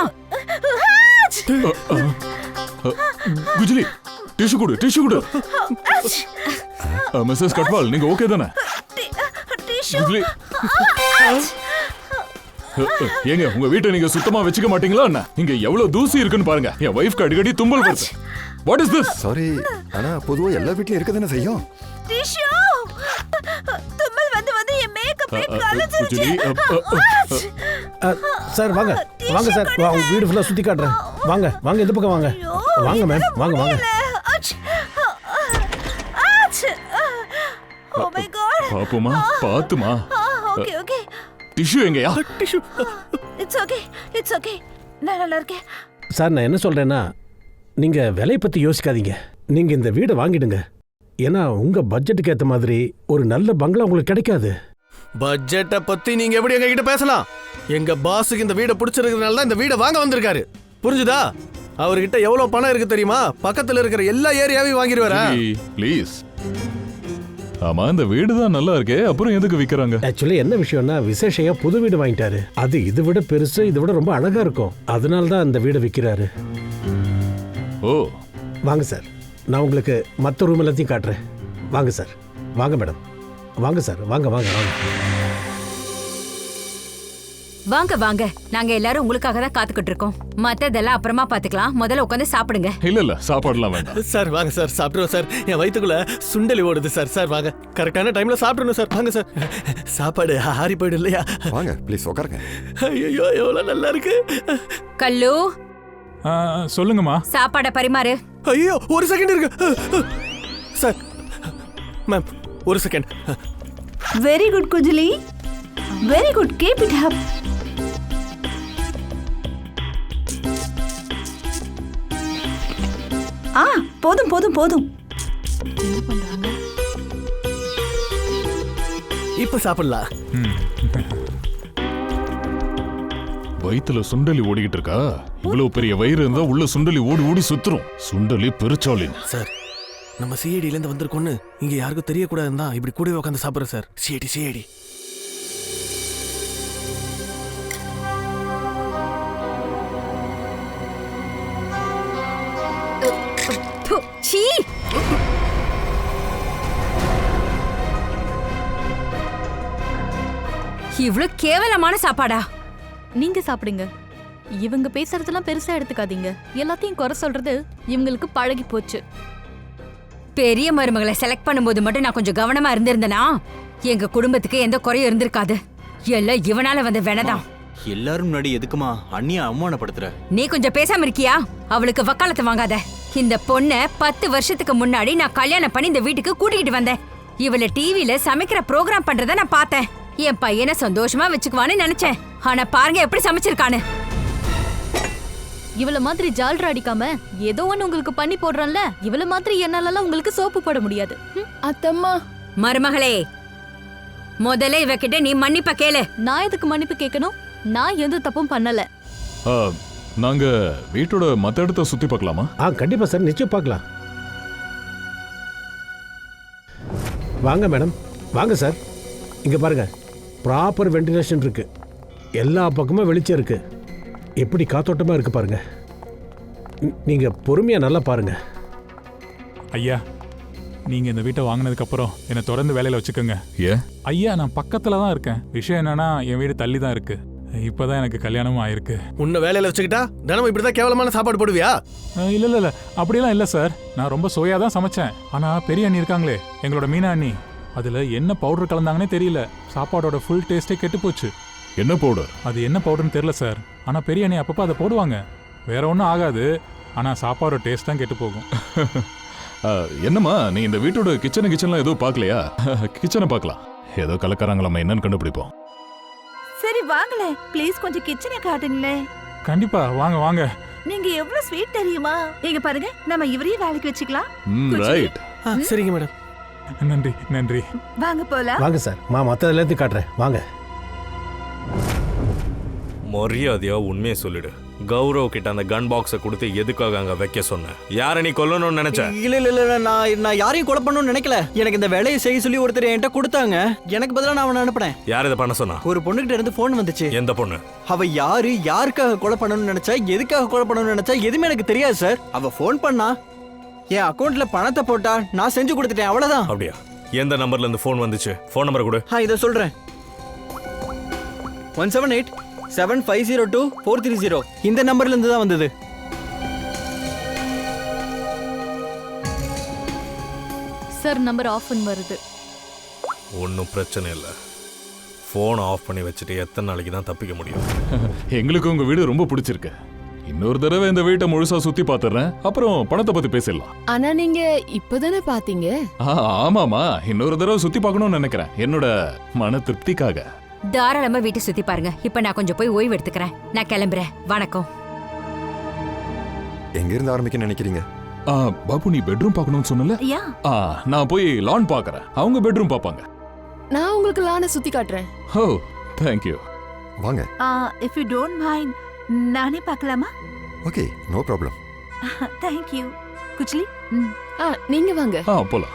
குஜிலி, டிஷ்யூ கொடு, டிஷ்யூ கொடு. மிஸ்ஸஸ் கட்வால், நீங்க ஓகே தானே? குஜிலி, ஏங்க உங்க வீட்டை நீங்க சுத்தமா வச்சுக்க மாட்டீங்களா என்ன? இங்க எவ்வளவு தூசி இருக்குன்னு பாருங்க. என் வைஃப்க்கு அடிக்கடி தும்மல் வருது. What is this? சாரி, ஆனா பொதுவா எல்லா வீட்லயும் இருக்க தானே செய்யும். டிஷ்யூ தும்மல் வந்து என் மேக்கப்பே கலஞ்சிருச்சு. சார் வாங்க வாங்க சார், உங்க வீடு ஃபுல்லா சுத்தி காட்டுறேன். வாங்க வாங்க, இந்த பக்கம் வாங்க. வாங்க மேம், வாங்க வாங்க. Oh my God. பாப்புமா, பாத்துமா. Okay okay. டிஷ்யூ எங்கயா? டிஷ்யூ. It's okay. நான் நல்லா இருக்கேன். சார் நான் என்ன சொல்றேன்னா, நீங்க விலையை பத்தி யோசிக்காதீங்க. நீங்க இந்த வீடை வாங்கிடுங்க. ஏன்னா உங்க பட்ஜெட்டுக்கு ஏத்த மாதிரி ஒரு நல்ல பங்களா உங்களுக்கு கிடைக்காது. பட்ஜெட்டை பத்தி நீங்க எப்படி எங்க கிட்ட பேசலாம்? எங்க பாஸுக்கு இந்த வீடை பிடிச்சிருக்கிறதுனால தான் இந்த வீடை வாங்க வந்திருக்காரு. புரிஞ்சுதா? அவர்கிட்ட எவ்வளவு பணம் இருக்கு தெரியுமா? பக்கத்துல இருக்கிற எல்லா ஏரியாவையும் வாங்கிடுவாரா? ப்ளீஸ். ஆமா, இந்த வீடு தான் நல்லா இருக்கே, அப்புறம் எதுக்கு விக்கிறாங்க? ஆக்சுவலி என்ன விஷயம்னா, விசேஷையா புது வீடு வாங்கிட்டாரு. அது இதை விட பெருசு, இதை விட ரொம்ப அழகா இருக்கும். அதனால தான் அந்த வீடை விற்கிறாரு. ஓ, வாங்க சார், நான் உங்களுக்கு மற்ற ரூம் எல்லாத்தையும் காட்டுறேன். வாங்க சார், வாங்க மேடம், வாங்க சார், வாங்க வாங்க வாங்க வாங்க வாங்க. நாங்க எல்லாரும் உங்களுக்காக தான் காத்துக்கிட்டு இருக்கோம். மத்ததெல்லாம் அப்புறமா பாத்துக்கலாம். முதல்ல உட்காந்து சாப்பிடுங்க. இல்ல சாப்பாடுலாம் வேண்டாம் சார். வாங்க சார், சாப்பிடுவோம் சார். என் வயிற்றுக்குள்ள சுண்டலி ஓடுது சார். சார் வாங்க, கரெக்டான டைம்ல சாப்பிடணும் சார். வாங்க சார். சாப்பாடு ஆறி போயிடும் இல்லையா? வாங்க ப்ளீஸ் உட்காருங்க. ஐயோ எவ்வளவு நல்லா இருக்கு. கல்லு, சொல்லுங்கம்மா. சாப்பாடை பரிமாறு. ஐயோ ஒரு செகண்ட் இருக்கு சார். மேம் ஒரு செகண்ட். வெரி குட் குஜிலி, very good. Keep it up. போதும் போதும் போதும். என்ன பண்றாங்க? இப்ப சாப்பிடலாம். வயித்துல சுண்டலி ஓடிக்கிட்டு இருக்கா? இவ்வளவு பெரிய வயிறு இருந்தா உள்ள சுண்டலி ஓடி ஓடி சுத்துரும். சுண்டலி பெருச்சாலின். சார், நம்ம சிஐடில இருந்து வந்திருக்கோன்னு இங்க யாருக்கும் தெரியக்கூடாதுன்னு தான் இப்படி கூடவே உட்காந்து சாப்பிடுறேன் சார். சிஐடி. சீ, இவ்வளவு கேவலமான சாப்பாடா? நீங்க சாப்பிடுங்க. இவங்க பேசுறதெல்லாம் பெருசா எடுத்துக்காதீங்க. எல்லாத்தையும் குறை சொல்றது இவங்களுக்கு பழகி போச்சு. பெரிய மருமகளை செலக்ட் பண்ணும்போது மட்டும் நான் கொஞ்சம் கவனமா இருந்திருந்தேனா எங்க குடும்பத்துக்கு எந்த குறையும் இருந்திருக்காது. எல்லாம் இவனால வந்த வேணதான். எல்லாரும் முன்னாடி எதுக்குமா அண்ணியை அவமானப்படுத்துற? நீ கொஞ்சம் பேசாம இருக்கியா? அவளுக்கு வக்காலத்து வாங்காத. இந்த பொண்ண 10 வருஷத்துக்கு முன்னாடி நான் கல்யாணம் பண்ணி இந்த வீட்டுக்கு கூட்டிக்கிட்டு வந்தேன். இவள டிவில சமைக்கிற ப்ரோக்ராம் பண்றத நான் பார்த்தேன். என் பையனை சந்தோஷமா வச்சுக்குவான்னு நினைச்சேன். ஆனா பாருங்க எப்படி சமைச்சிருக்கானு. இவள மாதிரி ஜால்ரா அடிக்காம ஏதோ ஒண்ணு உங்களுக்கு பண்ணி போடுறோம்ல. இவள மாதிரி என்னாலலாம் உங்களுக்கு சோப்பு போட முடியாது. அத்தம்மா. மருமகளே, முதல்ல இவகிட்ட நீ மன்னிப்ப கேளு. நான் எதுக்கு மன்னிப்பு கேட்கணும்? நான் எந்த தப்பும் பண்ணல. நாங்க வீட்டோட மத்த இடத்த சுத்தி பார்க்கலாமா? கண்டிப்பா சார், நிச்சயம் பார்க்கலாம். வாங்க மேடம், வாங்க சார். இங்க பாருங்க, ப்ராப்பர் வென்டிலேஷன் இருக்கு. எல்லா பக்கமும் வெளிச்சம் இருக்கு. எப்படி காத்தோட்டமா இருக்கு பாருங்க. நீங்க பொறுமையா நல்லா பாருங்க. ஐயா, நீங்க இந்த வீட்டை வாங்கினதுக்கு அப்புறம் என்னை தொடர்ந்து வேலையில வச்சுக்கோங்க. ஏன் ஐயா? நான் பக்கத்துல தான் இருக்கேன். விஷயம் என்னன்னா, என் வீடு தள்ளி தான் இருக்கு. இப்பதான் எனக்கு கல்யாணமும் ஆயிருக்கு. உன்னை வேலையில வச்சுக்கிட்டா தினமும் இப்படிதான் கேவலமான சாப்பாடு போடுவியா? இல்ல அப்படியெல்லாம் இல்ல சார். நான் ரொம்ப சுவையா தான் சமைச்சேன். ஆனா பெரிய அண்ணி இருக்காங்களே, எங்களோட மீனா அண்ணி, அதுல என்ன பவுடர் கலந்தாங்கன்னே தெரியல. சாப்பாடோட ஃபுல் டேஸ்டே கெட்டு போச்சு. என்ன பவுடர்? அது என்ன பவுடர்னு தெரியல சார். ஆனா பெரிய அண்ணி அப்பப்போ அதை போடுவாங்க. வேற ஒன்றும் ஆகாது. ஆனா சாப்பாடோட டேஸ்ட் தான் கெட்டு போகும். என்னம்மா, நீ இந்த வீட்டோட கிச்சன்லாம் எதுவும் பார்க்கலையா? கிச்சனை பார்க்கலாம். ஏதோ கலக்கறாங்களாம், என்னன்னு கண்டுபிடிப்போம். சரி வாங்களே, ப்ளீஸ் கொஞ்சம் கிச்சனை காட்டுங்களே. கண்டிப்பா வாங்க வாங்க. நீங்க எவ்வளவு ஸ்வீட் தெரியுமா? இங்க பாருங்க, நம்ம இவரையும் வேலைக்கு வச்சுக்கலாம். ரைட். சரிங்க மேடம். நன்றி நன்றி. வாங்க போலாம். வாங்க சார், மற்ற எல்லாத்தையும் காட்டுறேன். வாங்க. மரியாதையா உண்மையை சொல்லிடு. கௌரவ் கிட்ட அந்த கன் பாக்ஸை கொடுத்து எதுக்காக அங்க வைக்க சொன்ன? யாரை நீ கொல்லணும்னு நினைச்ச? இல்ல நான் யாரையும் கொலை பண்ணணும்னு நினைக்கல. எனக்கு இந்த வேலையை செய்ய சொல்லி ஒருத்தர் என்கிட்ட கொடுத்தாங்க. எனக்கு பதிலா நான் அவனை அனுப்புனேன். யார் இதை பண்ண சொன்னா? ஒரு பொண்ணுகிட்ட இருந்து போன் வந்துச்சு. எந்த பொண்ணு? அவ யாருக்காக கொலை பண்ணணும்னு நினைச்சா, எதுக்காக கொலை பண்ணணும்னு நினைச்சா எதுவுமே எனக்கு தெரியாது சார். அவ போன் பண்ணா, என் அக்கௌண்ட்ல பணத்தை போட்டா, நான் செஞ்சு கொடுத்துட்டேன், அவ்வளவுதான். அப்படியா? எந்த நம்பர்ல இருந்து போன் வந்துச்சு? போன் நம்பர் கொடு. இத சொல்றேன். 178-7502-430. இந்த நம்பர்ல இருந்து தான் வந்தது. சார் நம்பர் ஆஃப் வருது. ஒன்றும் பிரச்சனை இல்லை. ஃபோனை ஆஃப் பண்ணி வச்சுட்டு எத்தனை நாளைக்கு தான் தப்பிக்க முடியும்? எங்களுக்கு உங்க வீடு ரொம்ப பிடிச்சிருக்கு. இன்னொரு தடவை இந்த வீட்டை முழுசா சுத்தி பாத்துறேன், அப்புறம் பணத்தை பத்தி பேசிடலாம். ஆனா நீங்க இப்பதானே பாத்தீங்க. ஆமாமா, இன்னொரு தடவை சுத்தி பார்க்கணும்னு நினைக்கிறேன், என்னோட மன திருப்திக்காக. தாராளமா வீட்டை சுத்தி பாருங்க. இப்ப நான் கொஞ்சம் போய் ஓய்வு எடுத்துக்கிறேன். நான் கிளம்புறேன். வணக்கம். எங்க இருந்து ஆரம்பிக்க நினைக்கிறீங்க? பாபு, நீ பெட்ரூம் பார்க்கணும்னு சொன்னல? நான் போய் லான் பார்க்கறேன். அவங்க பெட்ரூம் பார்ப்பாங்க. நான் உங்களுக்கு லானை சுத்தி காட்டுறேன். ஓ, thank you. வாங்க. if you don't mind, நானே பார்க்கலாமா? Okay, no problem. thank you. குச்லி, நீங்க வாங்க. போலாம்.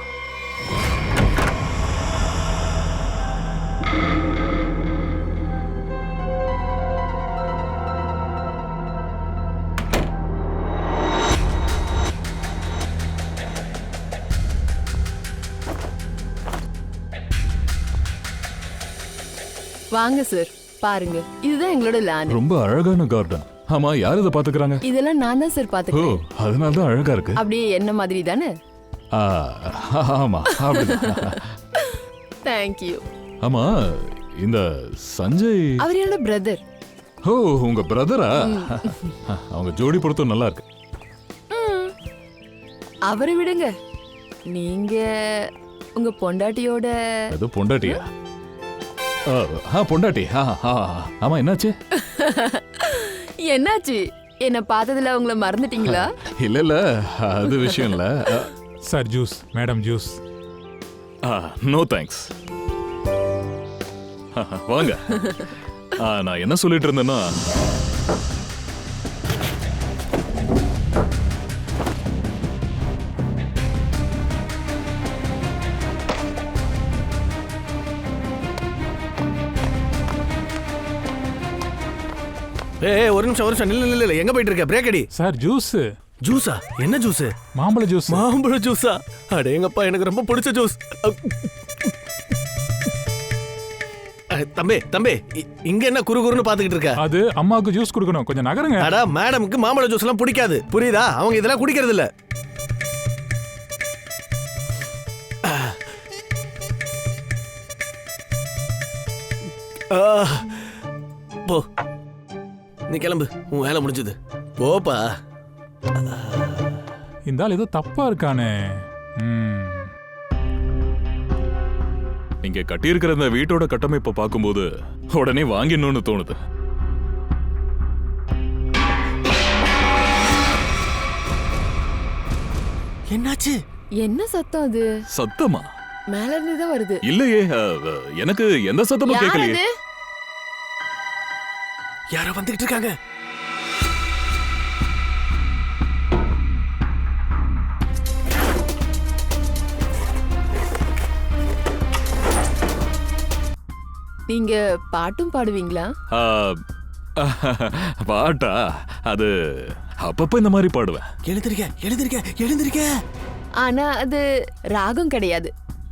வாங்க சார், பாருங்க, இதுதான் எங்களோட லான். ரொம்ப அழகான கார்டன். ஆமா, யார் இத பாத்துக்கறாங்க? இதெல்லாம் நான் தான் சார் பாத்துக்கிறேன். ஓ, அதனால தான் அழகா இருக்கு. அப்படியே என்ன மாதிரி தானே? ஆமா, அப்படிதான். Thank you. ஆமா, இந்த சஞ்சய் அவர் என்னோட பிரதர். ஓ, உங்க பிரதரா? அவங்க ஜோடி பொருத்தம் நல்லா இருக்கு. அவரை விடுங்க, நீங்க உங்க பொண்டாட்டியோட. அது பொண்டாட்டியா? பொண்டாட்டி. ஆமா, என்னாச்சு? என்னாச்சு? என்ன பார்த்ததுல உங்களை மறந்துட்டீங்களா? இல்ல, அது விஷயம் இல்ல. Sir juice. Madam juice. No thanks. வாங்க. நான் என்ன சொல்லிட்டு இருந்தேன்னா, ஒரு நிமிஷம் இல்ல, எங்க போயிட்டு இருக்க? பிரேக் அடி. Sir juice. ஜூஸா? என்ன ஜூஸ்? மாம்பழ ஜூஸ். மாம்பழ ஜூஸா? அடேங்கப்பா, எனக்கு ரொம்ப பிடிச்ச ஜூஸ். தம்பி, இங்க என்ன குறுகுறுன்னு பாத்துக்கிட்டு இருக்க? அது அம்மாவுக்கு ஜூஸ் குடுக்கணும், கொஞ்சம் நகருங்க. அடா, மேடமுக்கு மாம்பழ ஜூஸ் எல்லாம் பிடிக்காது, புரியுதா? அவங்க இதெல்லாம் குடிக்கிறது இல்ல. போ, நீ கிளம்பு, உன் வேலை முடிஞ்சது. போப்பா. இந்த ஆள் ஏதோ தப்பா இருக்கானே. நீங்க கட்டியிருக்கிற இந்த வீட்டோட கட்டமைப்பை பார்க்கும்போது உடனே வாங்கிடணும்னு தோணுது. என்னாச்சு? என்ன சத்தம் அது? சத்தமா? மேல இருந்து தான் வருது. இல்லையே, எனக்கு எந்த சத்தமும் கேட்கலையே. யாரோ வந்துகிட்டு இருக்காங்க. நீங்க பாட்டும் பாடுவீங்களா? பாட்டா? அது அப்பப்ப இந்த மாதிரி பாடுவேன். எழுந்திருக்க. ஆனா அது ராகம் கிடையாது,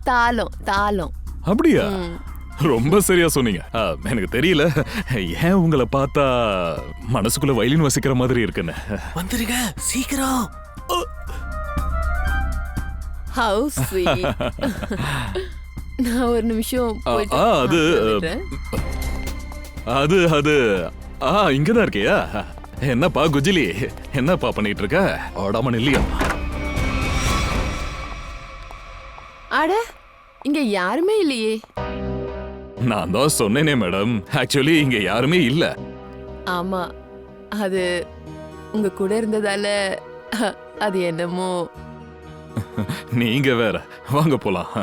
தாளம். அப்படியா? ரொம்ப சரியா சொன்னீங்க. எனக்கு தெரியல, ஏன் உங்களை பார்த்தா மனசுக்குள்ள வயலின் வசிக்கிற மாதிரி இருக்குன்னு. வந்துருங்க சீக்கிரம். How sweet. நான் ஒரு நிமிஷம் அது இங்கதான் இருக்கியா? என்னப்பா குஜிலி, என்னப்பா பண்ணிட்டு இருக்க? ஓடாம இல்லையா? அட, இங்க யாருமே இல்லையே. நான் தான் சொன்னேனே மேடம், ஆக்சுவலி இங்க யாருமே இல்ல. ஆமா, அது உங்க கூட இருந்ததால அது என்னமோ. நீங்க வேற, வாங்க போலாம்.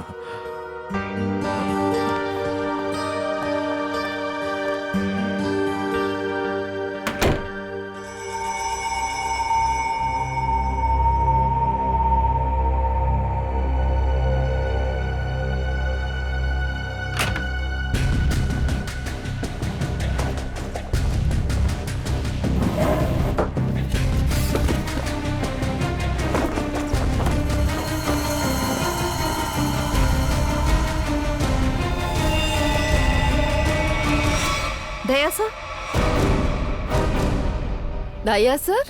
தயா சார்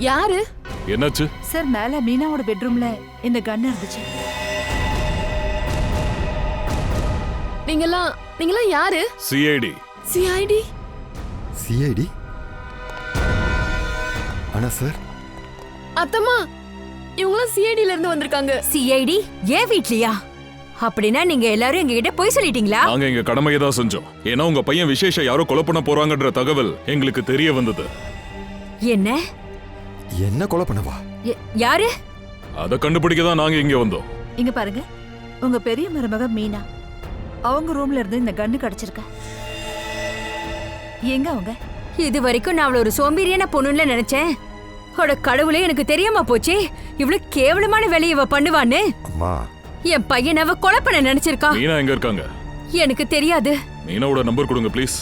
யாரு? என்னாச்சு? சார் மேல மீனாவோட பெட்ரூம்ல இந்த கன் இருந்துச்சு. நீங்களாம் யாரு? சிஐடி. சிஐடி? சிஐடி? ஆனா சார் அத்தம்மா இவங்களாம் சிஐடில இருந்து வந்திருக்காங்க. சிஐடி ஏன் வீட்லயா? அப்படின்னா நீங்க எல்லாரும் எங்ககிட்ட போய் சொல்லிட்டீங்களா? நாங்க எங்க கடமையை தான் செஞ்சோம். ஏன்னா உங்க பையன் விசேஷ யாரோ கொலை பண்ண போறாங்கன்ற தகவல் எங்களுக்கு தெரிய வந்தது. என்ன என்ன கொலை பண்ணவா? யாரு? அதை கண்டுபிடிக்க தான் நாங்க இங்க வந்தோம். இங்க பாருங்க, உங்க பெரிய மருமக மீனா அவங்க ரூம்ல இருந்து இந்த கன்னு கிடைச்சிருக்க. எங்க அவங்க? இது வரைக்கும் நான் அவள ஒரு சோம்பேறியான பொண்ணுன்னு நினைச்சேன். அவட கடவுளே, எனக்கு தெரியாம போச்சு இவ்வளவு கேவலமான வேலையை இவ பண்ணுவான்னு. அம்மா, என் பையன் அவ கொலை பண்ண நினைச்சிருக்கா. மீனா எங்க இருக்காங்க? எனக்கு தெரியாது. மீனாவோட நம்பர் கொடுங்க ப்ளீஸ்.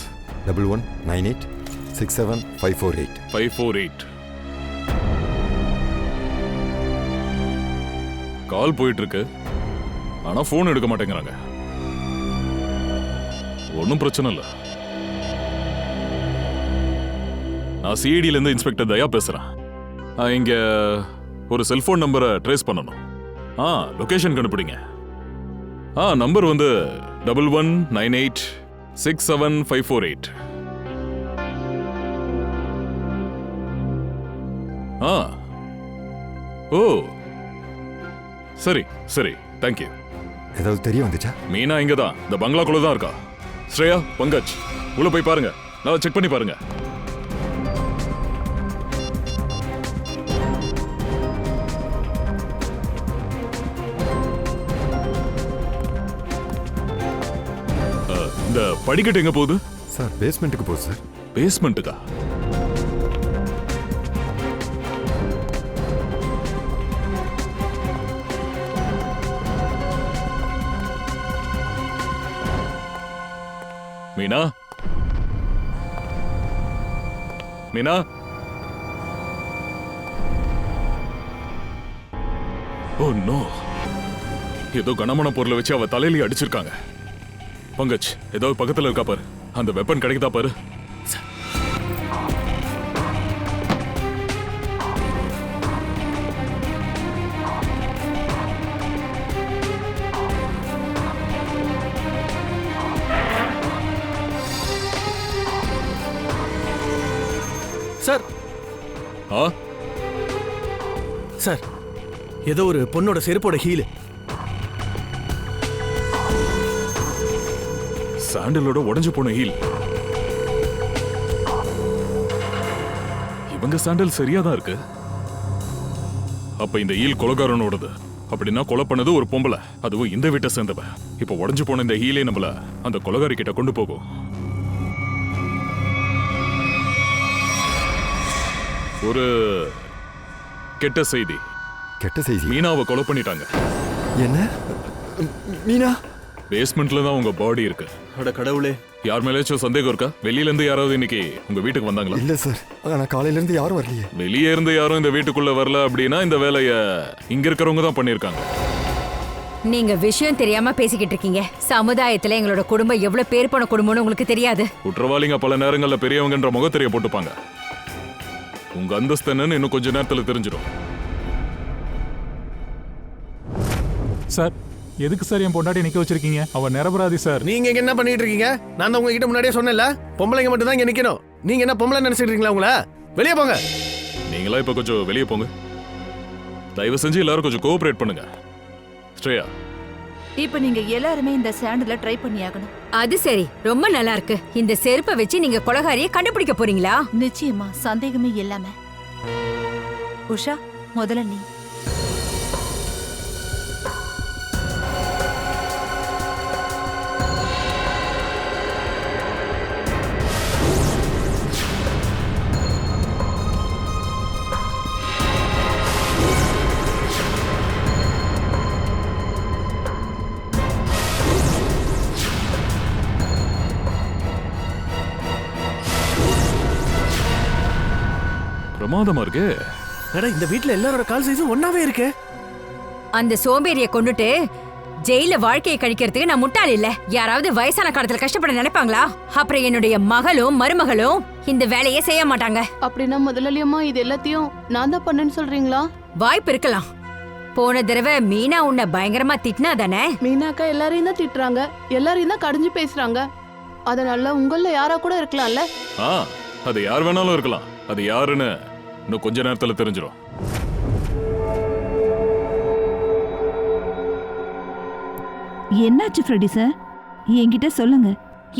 1198675548. 548. கால் போயிட்டு இருக்கு, ஆனா போன் எடுக்க மாட்டேங்கிறாங்க. ஒன்றும் பிரச்சனை இல்லை. நான் சிஐடில இருந்து இன்ஸ்பெக்டர் தயா பேசுறேன். இங்க ஒரு செல்போன் நம்பரை ட்ரேஸ் பண்ணணும். லொகேஷன் கண்டுபிடிங்க. நம்பர் வந்து 1198675548. ஓ சரி சரி, தேங்க்யூ. ஏதாவது தெரிய வந்துச்சா? மீனா இங்க தான், இந்த பங்களாக்குள்ள தான் இருக்கா. ஸ்ரேயா, பங்கஜ், உள்ள போய் பாருங்க, நல்லா செக் பண்ணி பாருங்க. இந்த படிக்கட்டு எங்க போகுது? சார் பேஸ்மெண்ட்டுக்கு போகுது சார். பேஸ்மெண்ட்டுக்கா? மீனா, மீனா, ஓ நோ, ஏதோ கனமான பொருளை வச்சு அவ தலையில அடிச்சிருக்காங்க. பங்கஜ், ஏதோ பக்கத்துல இருக்கா பாரு, அந்த வெப்பன் கிடைக்குதா பாரு. சார் சார், ஏதோ ஒரு பொண்ணோட செருப்போட ஹீலு. சாண்டலோட உடைஞ்சு போன ஹீல். இவங்க சாண்டல் சரியா தான் இருக்கு. அப்ப இந்த ஹீல் கொலைகாரனோடது. அப்படின்னா கொலை பண்ணது ஒரு பொம்பளை, அதுவும் இந்த வீட்டை சேர்ந்தவ. இப்ப உடைஞ்சு போன இந்த ஹீலே நம்மள அந்த கொலைகாரி கிட்ட கொண்டு போகும். ஒரு கெட்ட செய்தி. கெட்ட செய்தி? மீனாவை கொலை பண்ணிட்டாங்க. என்ன? மீனா பேஸ்மெண்ட்ல தான் உங்க பாடி இருக்கு. அட கடவுளே, யார் மேலேயாச்சும் சந்தேகம் இருக்கா? வெளியில இருந்து யாராவது இன்னைக்கு உங்க வீட்டுக்கு வந்தாங்களா? இல்ல சார், ஆனா காலையில இருந்து யாரும் வரலையே. வெளியே இருந்து யாரும் இந்த வீட்டுக்குள்ள வரல அப்படின்னா இந்த வேலைய இங்க இருக்கிறவங்க தான் பண்ணிருக்காங்க. நீங்க விஷயம் தெரியாம பேசிக்கிட்டு இருக்கீங்க. சமுதாயத்துல எங்களோட குடும்பம் எவ்வளவு பேர் போன குடும்பம்னு உங்களுக்கு தெரியாது. குற்றவாளிங்க பல நேரங்கள்ல பெரியவங்கன்ற முகத்திரைய போட்டுப்பாங்க. உங்க அந்தஸ்து என்னன்னு இன்னும் கொஞ்ச நேரத்துல தெரிஞ்சிடும். சார், எதுக்கு சார் என் பொண்டாட்டி நிக்க வச்சிருக்கீங்க? அவ நிரபராதி சார். நீங்க இங்க என்ன பண்ணிட்டு இருக்கீங்க? நான் தான் உங்ககிட்ட முன்னாடியே சொன்னேன்ல, பொம்பளைங்க மட்டும் தான் இங்க நிக்கணும். நீங்க என்ன பொம்பளை நினைச்சிட்டு இருக்கீங்களா? உங்கள வெளியே போங்க. நீங்களா இப்ப கொஞ்சம் வெளியே போங்க. தயவு செஞ்சு எல்லாரும் கொஞ்சம் கோஆபரேட் பண்ணுங்க. ஸ்ரேயா, இப்ப நீங்க எல்லாருமே இந்த சாண்டில ட்ரை பண்ணியாகணும். அது சரி, ரொம்ப நல்லா இருக்கு. இந்த செருப்பை வச்சு நீங்க கொலைகாரியை கண்டுபிடிக்க போறீங்களா? நிச்சயமா, சந்தேகமே இல்லாம. உஷா, முதல்ல நீ. பிரமாதமா இருக்கு. இந்த வீட்ல எல்லாரோட கால் சைஸும் ஒன்னாவே இருக்கு. அந்த சோம்பேறியை கொண்டுட்டு ஜெயில வாழ்க்கையை கழிக்கிறதுக்கு நான் முட்டாள் இல்ல. யாராவது வயசான காலத்துல கஷ்டப்பட நினைப்பாங்களா? அப்புறம் என்னுடைய மகளும் மருமகளும் இந்த வேலையை செய்ய மாட்டாங்க. அப்படின்னா முதலாளியம்மா இது எல்லாத்தையும் நான் தான் பண்ணேன்னு சொல்றீங்களா? வாய்ப்பு இருக்கலாம். போன தடவை மீனா உன்னை பயங்கரமா திட்டினா தானே? மீனாக்கா எல்லாரையும் தான் திட்டுறாங்க, எல்லாரையும் தான் கடிஞ்சு பேசுறாங்க. அதனால உங்கள யாரா கூட இருக்கலாம்ல. அது யார் வேணாலும் இருக்கலாம். அது யாருன்னு இன்னும் கொஞ்ச நேரத்துல தெரிஞ்சிடும். என்னாச்சு ஃப்ரெடி சார்? என்கிட்ட சொல்லுங்க.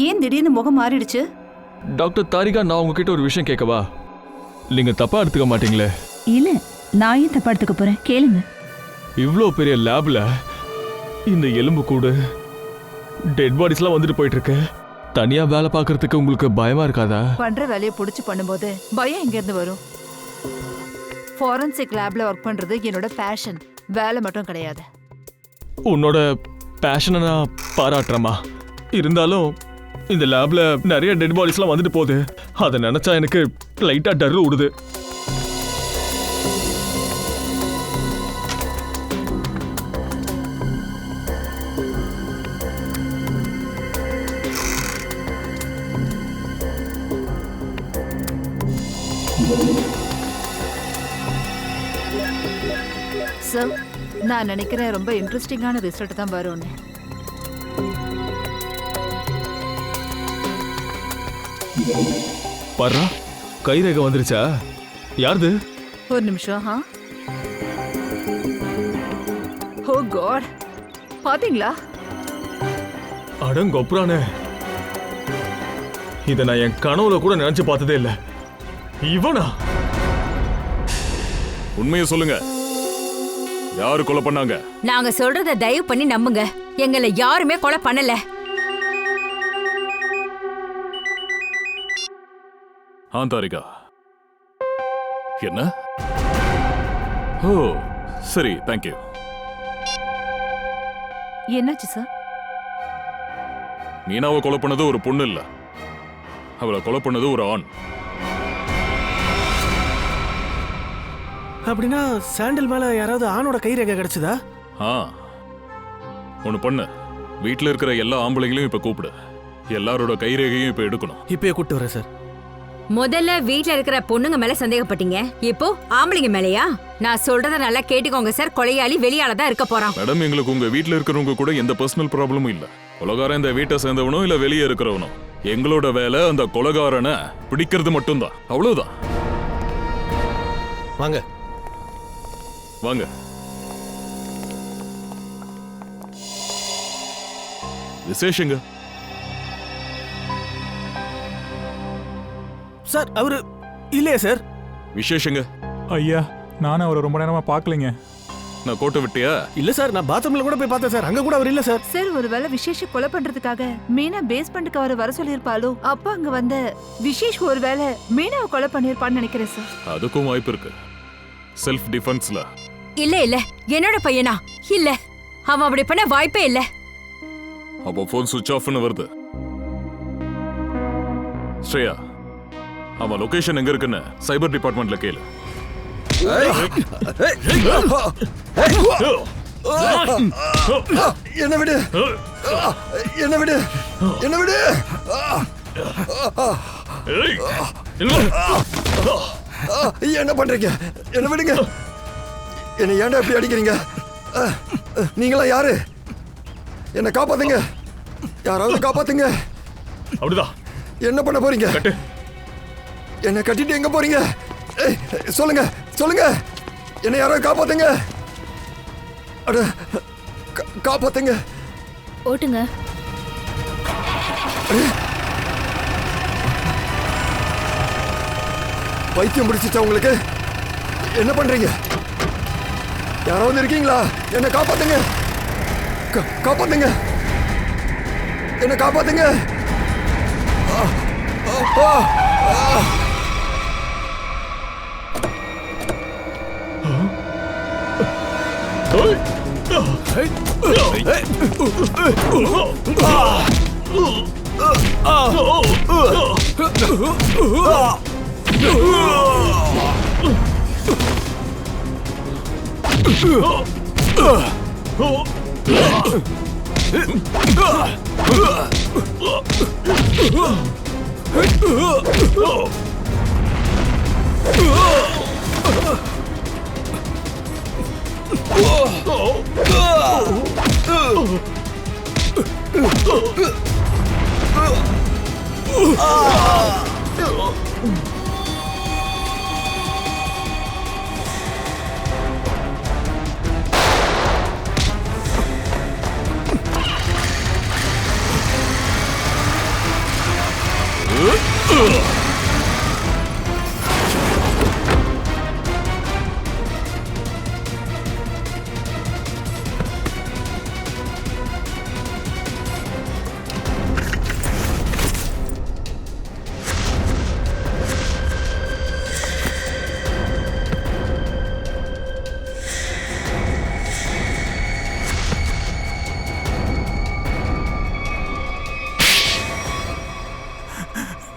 ஏன் திடீர்னு முகம் மாறிடுச்சு? டாக்டர் தாரிகா, நான் உங்ககிட்ட ஒரு விஷயம் கேட்கவா? நீங்க தப்பா எடுத்துக்க மாட்டீங்களே? இல்ல, நான் ஏன் தப்பா எடுத்துக்க போறேன்? கேளுங்க. இவ்வளோ பெரிய லேப்ல இந்த எலும்பு கூடு டெட் பாடிஸ்லாம் வந்துட்டு போயிட்டு இருக்கு. தனியா வேலை பார்க்கறதுக்கு உங்களுக்கு பயமா இருக்காதா? பண்ற வேலையை புடிச்சு பண்ணும்போது பயம் எங்க இருந்து வரும்? ஃபாரன்சிக் லேப்ல ஒர்க் பண்றது என்னோட பேஷன், வேலை மட்டும் கிடையாது. உன்னோட பேஷனை நான் பாராட்டுறேம்மா. இருந்தாலும் இந்த லேப்ல நிறைய டெட் பாடிஸ்லாம் வந்துட்டு போகுது. அதை நினைச்சா எனக்கு லைட்டா டர் விடுது. சார், நான் நினைக்கிறேன் ரொம்ப இன்ட்ரெஸ்டிங்கான ரிசல்ட் தான் வரும்னு. பாரா, கைரேகை வந்துருச்சா? யாருது? ஒரு நிமிஷம். ஓ காட், பாத்தீங்களா? அடங்கொப்ரானே, இதை நான் என் கனவுல கூட நினைச்சு பார்த்ததே இல்ல. இவனா? உண்மையை சொல்லுங்க, யாரு கொலை பண்ணாங்க? நாங்க சொல்றத தயவு பண்ணி நம்புங்க. எங்களை யாருமே கொலை பண்ணல. தாரிகா, என்ன? ஓ சரி, தேங்க்யூ. என்னாச்சு சார்? மீனாவை கொலை பண்ணது ஒரு பொண்ணு இல்ல, அவளை கொலை பண்ணது ஒரு ஆண். அப்படின்னா சாண்டில் மேல யாராவது ஆணோட கைரேகை கிடைச்சதா? ஒண்ணு பண்ணு, வீட்டுல இருக்கிற எல்லா ஆம்பளைங்களையும் இப்ப கூப்பிடு. எல்லாரோட கைரேகையும் இப்ப எடுக்கணும். இப்பயே கூப்பிட்டு வரேன் சார். முதல்ல வீட்ல இருக்கிற பொண்ணுங்க மேல சந்தேகப்பட்டீங்க, இப்போ ஆம்பளைங்க மேலயா? நான் சொல்றத நல்லா கேட்டுக்கோங்க சார். கொலையாளி வெளியால தான் இருக்க போறான். மேடம், எங்களுக்கு உங்க வீட்டுல இருக்கிறவங்க கூட எந்த பர்சனல் ப்ராப்ளமும் இல்ல. கொலைகாரன் இந்த வீட்டை சேர்ந்தவனோ இல்ல வெளியே இருக்கிறவனோ, எங்களோட வேலை அந்த கொலைகாரனை பிடிக்கிறது மட்டும்தான். அவ்வளவுதான். வாங்க வாங்க. விசேஷங்க சார். அவரு இல்லையா சார்? விசேஷங்க ஐயா, நானும் அவரை ரொம்ப நேரமா பார்க்கலைங்க. நான் கோட்டை விட்டியா? இல்ல சார், நான் பாத்ரூம்ல கூட போய் பார்த்தேன் சார். அங்க கூட அவர் இல்ல சார். சார், ஒருவேளை விசேஷ கொலை பண்றதுக்காக மீனா பேஸ்மெண்ட்டுக்கு அவரை வர சொல்லியிருப்பாளோ? அப்ப அங்க வந்த விசேஷ் ஒருவேளை மீனாவை கொலை பண்ணிருப்பான்னு நினைக்கிறேன் சார். அதுக்கும் வாய்ப்பு இருக்கு. செல்ஃப் டிஃபென்ஸ்ல. இல்ல இல்ல, என்னோட பையனா? இல்ல, அவன் அப்படி பண்ண வாய்ப்பே இல்ல. அப்போ போன் சுவிட்ச் ஆஃப்னு வருது. ஸ்ரேயா, அவன் லொகேஷன் எங்க இருக்குன்னு சைபர் டிபார்ட்மெண்ட்ல கேளு. என்ன விடு, என்ன விடு, என்ன விடு. என்ன பண்றீங்க? என்ன விடுங்க. என்ன ஏன்டா இப்படி அடிக்கிறீங்க? நீங்களா யாரு? என்ன காப்பாத்துங்க, யாராவது காப்பாத்துங்க. அப்படிதான். என்ன பண்ண போறீங்க? என்ன கட்டிட்டு எங்க போறீங்க? சொல்லுங்க சொல்லுங்க, என்ன யாராவது காப்பாத்துங்க. அட, காப்பாத்துங்க. ஓட்டுங்க. பைத்தியம் பிடிச்சிச்சா உங்களுக்கு? என்ன பண்றீங்க? யாராவது இருக்கீங்களா? என்ன காப்பாத்துங்க, காப்பாத்துங்க, என்ன காப்பாத்துங்க.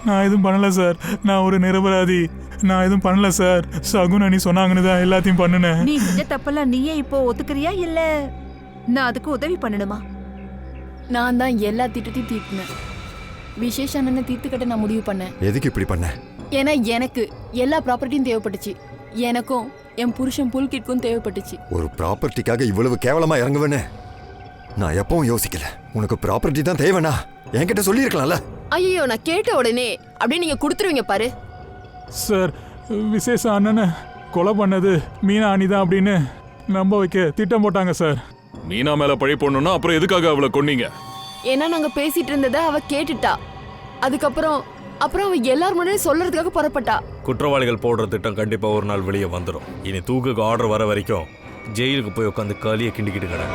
நான் எதுவும் பண்ணல சார். நான் ஒரு நிரபராதி. நான் எதுவும் பண்ணல சார். சகுன் அண்ணி சொன்னாங்கன்னு தான் எல்லாத்தையும் பண்ணுனேன். நீ செஞ்ச தப்பெல்லாம் நீயே இப்போ ஒத்துக்கிறியா இல்ல நான் அதுக்கு உதவி பண்ணணுமா? நான் தான் எல்லா திட்டத்தையும் தீர்த்தினேன். விசேஷ அண்ணனை தீர்த்துக்கிட்ட நான் முடிவு பண்ணேன். எதுக்கு இப்படி பண்ண? ஏன்னா எனக்கு எல்லா ப்ராப்பர்ட்டியும் தேவைப்பட்டுச்சு. எனக்கும் என் புருஷன் புல்கிட்க்கும் தேவைப்பட்டுச்சு. ஒரு ப்ராப்பர்ட்டிக்காக இவ்வளவு கேவலமா இறங்குவேன்னு நான் எப்பவும் யோசிக்கல. உனக்கு ப்ராப்பர்ட்டி தான் தேவைனா என்கிட்ட சொல்லியிருக்கலாம்ல. ஐயோ, நான் கேட்ட உடனே அப்படியே நீங்க கொடுத்துருவீங்க பாரு. சார், விசேஷ அண்ணனை கொலை பண்ணது மீனா அண்ணி தான் அப்படின்னு நம்ப வைக்க திட்டம் போட்டாங்க சார். மீனா மேல பழி போடணும்னா அப்புறம் எதுக்காக அவளை கொன்னீங்க? ஏன்னா நாங்க பேசிட்டு இருந்ததை அவ கேட்டுட்டா. அதுக்கப்புறம் அவ எல்லாரும் முன்னாடி சொல்றதுக்காக புறப்பட்டா. குற்றவாளிகள் போடுற திட்டம் கண்டிப்பா ஒரு நாள் வெளியே வந்துடும். இனி தூக்குக்கு ஆர்டர் வர வரைக்கும் ஜெயிலுக்கு போய் உட்காந்து களியை கிண்டிக்கிட்டு கிட.